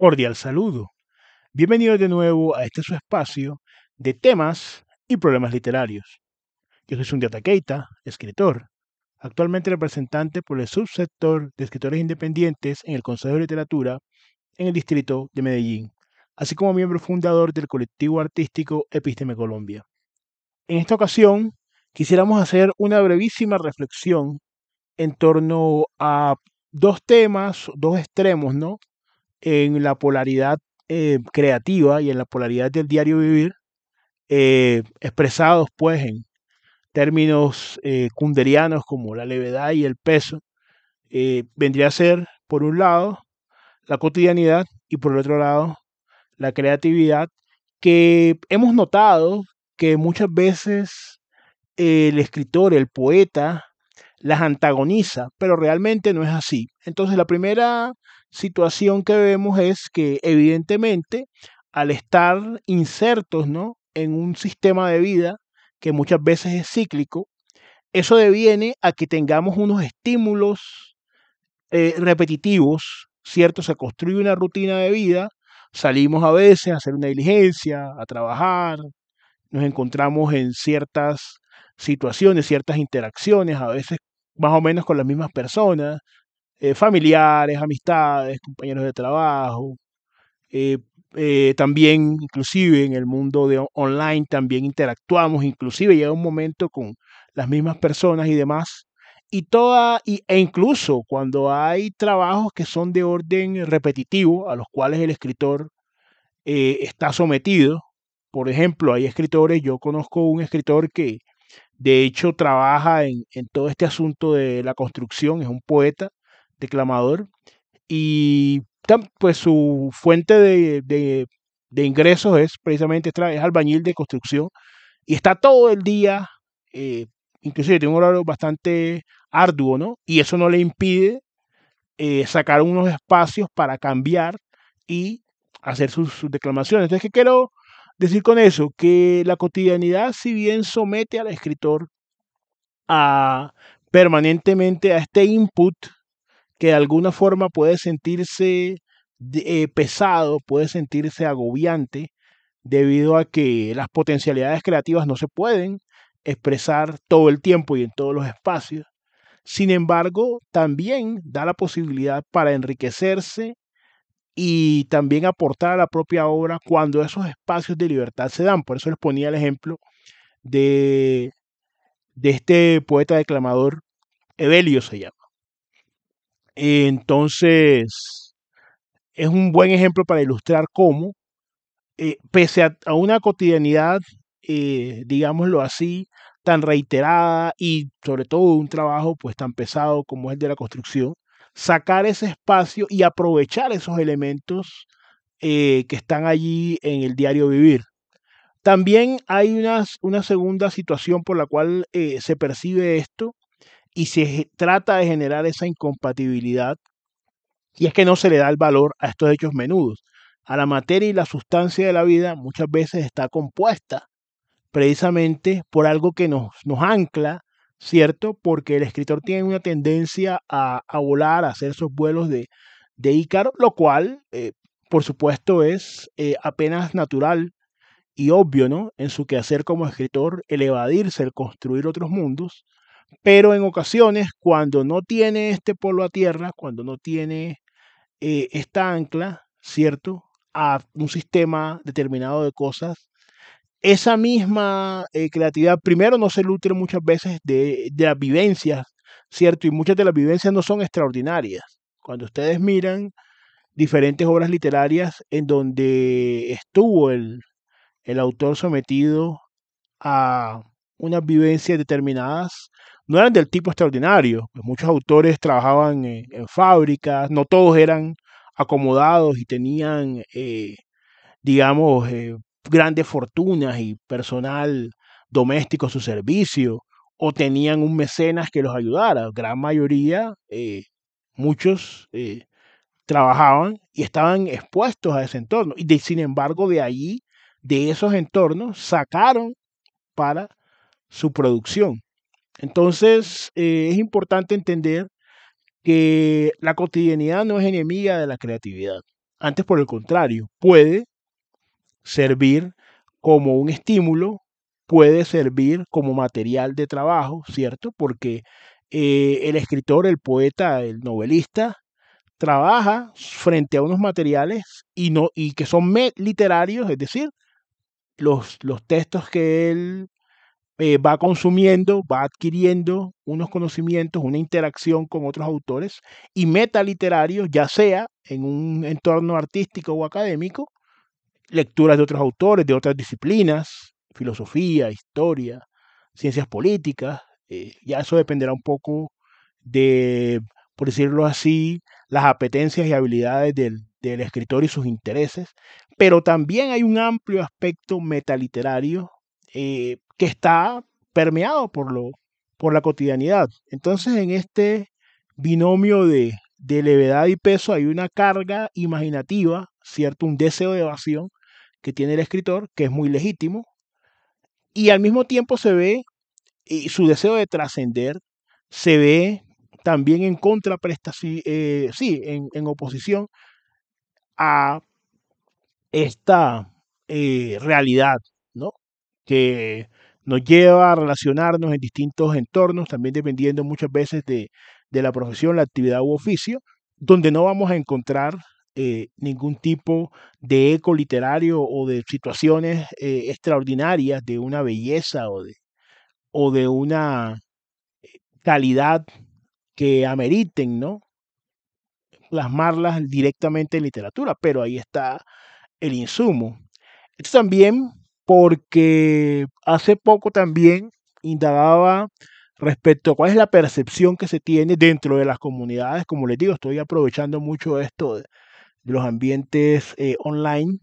Cordial saludo. Bienvenidos de nuevo a este su espacio de temas y problemas literarios. Yo soy Sundiata Keita, escritor, actualmente representante por el subsector de escritores independientes en el Consejo de Literatura en el distrito de Medellín, así como miembro fundador del colectivo artístico Epísteme Colombia. En esta ocasión, quisiéramos hacer una brevísima reflexión en torno a dos temas, dos extremos, ¿no? En la polaridad creativa y en la polaridad del diario vivir, expresados pues en términos kunderianos como la levedad y el peso, vendría a ser, por un lado, la cotidianidad y por el otro lado, la creatividad, que hemos notado que muchas veces el escritor, el poeta, las antagoniza, pero realmente no es así. Entonces, la primera situación que vemos es que evidentemente al estar insertos, ¿no?, en un sistema de vida que muchas veces es cíclico, eso deviene a que tengamos unos estímulos repetitivos, ¿cierto? Se construye una rutina de vida, salimos a veces a hacer una diligencia, a trabajar, nos encontramos en ciertas situaciones, ciertas interacciones, a veces más o menos con las mismas personas, familiares, amistades, compañeros de trabajo, eh, también inclusive en el mundo de online también interactuamos, inclusive llega un momento con las mismas personas y demás. E incluso cuando hay trabajos que son de orden repetitivo, a los cuales el escritor está sometido. Por ejemplo, hay escritores, yo conozco un escritor que de hecho trabaja en todo este asunto de la construcción, es un poeta, declamador, y pues su fuente de ingresos es precisamente es albañil de construcción y está todo el día, eh, inclusive tiene un horario bastante arduo, ¿no? Y eso no le impide sacar unos espacios para cambiar y hacer sus declamaciones. Entonces, ¿qué quiero decir con eso? Que la cotidianidad, si bien somete al escritor a permanentemente a este input que de alguna forma puede sentirse pesado, puede sentirse agobiante, debido a que las potencialidades creativas no se pueden expresar todo el tiempo y en todos los espacios. Sin embargo, también da la posibilidad para enriquecerse y también aportar a la propia obra cuando esos espacios de libertad se dan. Por eso les ponía el ejemplo de, de este poeta declamador, Evelio se llama. Entonces, es un buen ejemplo para ilustrar cómo, pese a una cotidianidad, digámoslo así, tan reiterada y sobre todo un trabajo pues tan pesado como es el de la construcción, sacar ese espacio y aprovechar esos elementos que están allí en el diario vivir. También hay una segunda situación por la cual se percibe esto y trata de generar esa incompatibilidad, y es que no se le da el valor a estos hechos menudos. A la materia y la sustancia de la vida muchas veces está compuesta precisamente por algo que nos ancla, ¿cierto? Porque el escritor tiene una tendencia a volar, a hacer esos vuelos de Ícaro, lo cual, por supuesto, es apenas natural y obvio, ¿no? En su quehacer como escritor, el evadirse, el construir otros mundos, pero en ocasiones, cuando no tiene este polo a tierra, cuando no tiene esta ancla, ¿cierto? A un sistema determinado de cosas, esa misma creatividad, primero no se nutre muchas veces de las vivencias, ¿cierto? Y muchas de las vivencias no son extraordinarias. Cuando ustedes miran diferentes obras literarias en donde estuvo el autor sometido a unas vivencias determinadas, no eran del tipo extraordinario. Pues muchos autores trabajaban en fábricas, no todos eran acomodados y tenían, digamos, grandes fortunas y personal doméstico a su servicio, o tenían un mecenas que los ayudara. Gran mayoría, muchos trabajaban y estaban expuestos a ese entorno. Sin embargo, de allí, de esos entornos, sacaron para su producción. Entonces, es importante entender que la cotidianidad no es enemiga de la creatividad. Antes, por el contrario, puede servir como un estímulo, puede servir como material de trabajo, ¿cierto? Porque el escritor, el poeta, el novelista, trabaja frente a unos materiales y que son literarios, es decir, los textos que él va consumiendo, va adquiriendo unos conocimientos, una interacción con otros autores y metaliterario, ya sea en un entorno artístico o académico, lecturas de otros autores, de otras disciplinas, filosofía, historia, ciencias políticas, ya eso dependerá un poco de, por decirlo así, las apetencias y habilidades del escritor y sus intereses, pero también hay un amplio aspecto metaliterario que está permeado por la cotidianidad. Entonces, en este binomio de levedad y peso hay una carga imaginativa, ¿cierto? Un deseo de evasión que tiene el escritor, que es muy legítimo, y al mismo tiempo se ve y su deseo de trascender se ve también en contraprestación, sí, en oposición a esta realidad, ¿no? Que nos lleva a relacionarnos en distintos entornos, también dependiendo muchas veces de la profesión, la actividad u oficio, donde no vamos a encontrar ningún tipo de eco literario o de situaciones extraordinarias de una belleza o de una calidad que ameriten, ¿no? Plasmarlas directamente en literatura, pero ahí está el insumo. Esto también porque hace poco también indagaba respecto a cuál es la percepción que se tiene dentro de las comunidades. Como les digo, estoy aprovechando mucho esto de los ambientes online.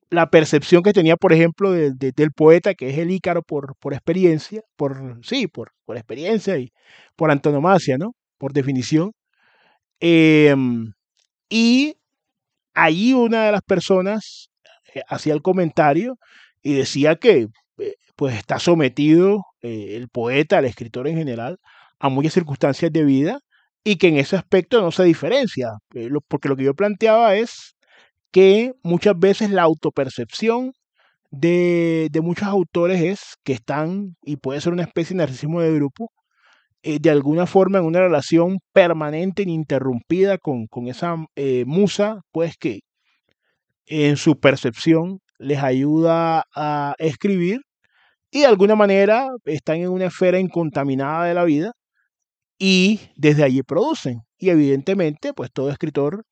La percepción que tenía, por ejemplo, del poeta, que es el Ícaro por experiencia, sí, por experiencia y por antonomasia, ¿no? Por definición. Em, y allí una de las personas hacía el comentario y decía que pues está sometido el poeta, el escritor en general, a muchas circunstancias de vida y que en ese aspecto no se diferencia, porque lo que yo planteaba es que muchas veces la autopercepción de muchos autores es que están, y puede ser una especie de narcisismo de grupo, de alguna forma en una relación permanente, ininterrumpida con esa musa, pues que en su percepción les ayuda a escribir y de alguna manera están en una esfera incontaminada de la vida y desde allí producen. Y evidentemente, pues todo escritor,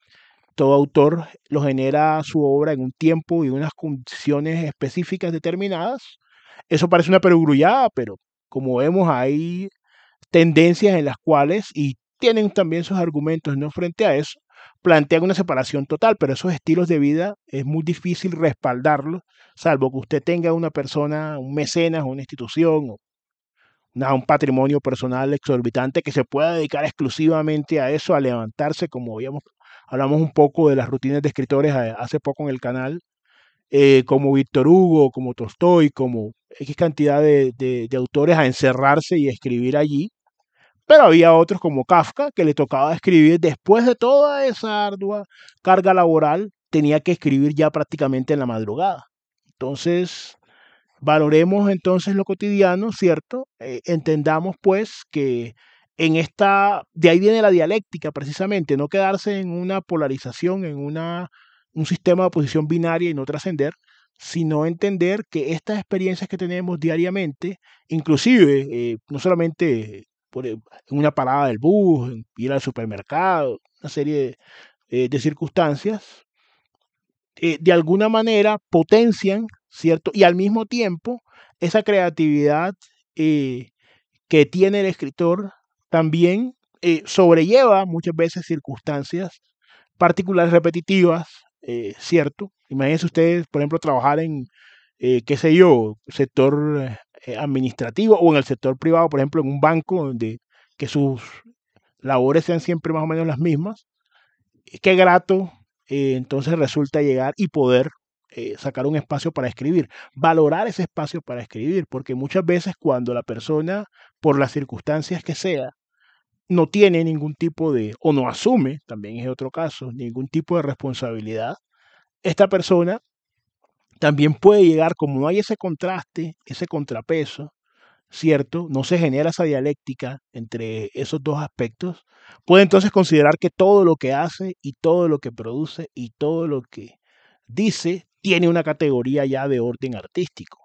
todo autor lo genera su obra en un tiempo y unas condiciones específicas determinadas. Eso parece una perogrullada, pero como vemos hay tendencias en las cuales, y tienen también sus argumentos, ¿no? Frente a eso, plantean una separación total, pero esos estilos de vida es muy difícil respaldarlos, salvo que usted tenga una persona, un mecenas, una institución, o un patrimonio personal exorbitante que se pueda dedicar exclusivamente a eso, a levantarse, como hablamos un poco de las rutinas de escritores hace poco en el canal, como Víctor Hugo, como Tolstoy, como X cantidad de autores a encerrarse y escribir allí, pero había otros como Kafka que le tocaba escribir después de toda esa ardua carga laboral, tenía que escribir ya prácticamente en la madrugada. Entonces, valoremos entonces lo cotidiano, ¿cierto? Entendamos pues que de ahí viene la dialéctica precisamente, no quedarse en una polarización, un sistema de oposición binaria y no trascender, sino entender que estas experiencias que tenemos diariamente, inclusive no solamente en una parada del bus, en ir al supermercado, una serie de circunstancias, de alguna manera potencian, ¿cierto? Y al mismo tiempo, esa creatividad eh, que tiene el escritor también sobrelleva muchas veces circunstancias particulares repetitivas, ¿cierto? Imagínense ustedes, por ejemplo, trabajar en, qué sé yo, sector administrativo o en el sector privado, por ejemplo, en un banco donde que sus labores sean siempre más o menos las mismas. Qué grato entonces resulta llegar y poder sacar un espacio para escribir, valorar ese espacio para escribir, porque muchas veces cuando la persona, por las circunstancias que sea, no tiene ningún tipo de, o no asume, también es otro caso, ningún tipo de responsabilidad, esta persona también puede llegar, como no hay ese contraste, ese contrapeso, ¿cierto? No se genera esa dialéctica entre esos dos aspectos, puede entonces considerar que todo lo que hace y todo lo que produce y todo lo que dice tiene una categoría ya de orden artístico,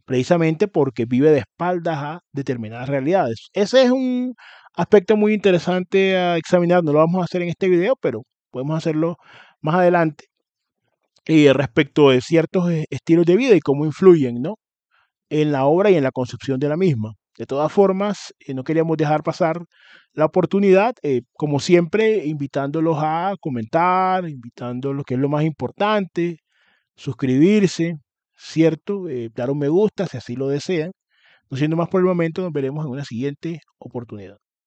precisamente porque vive de espaldas a determinadas realidades. Ese es un aspecto muy interesante a examinar, no lo vamos a hacer en este video, pero podemos hacerlo más adelante, respecto de ciertos estilos de vida y cómo influyen, ¿no?, en la obra y en la concepción de la misma. De todas formas, no queríamos dejar pasar la oportunidad, como siempre, invitándolos a comentar, invitándolos, que es lo más importante, suscribirse, ¿cierto? Dar un me gusta si así lo desean. No siendo más por el momento, nos veremos en una siguiente oportunidad.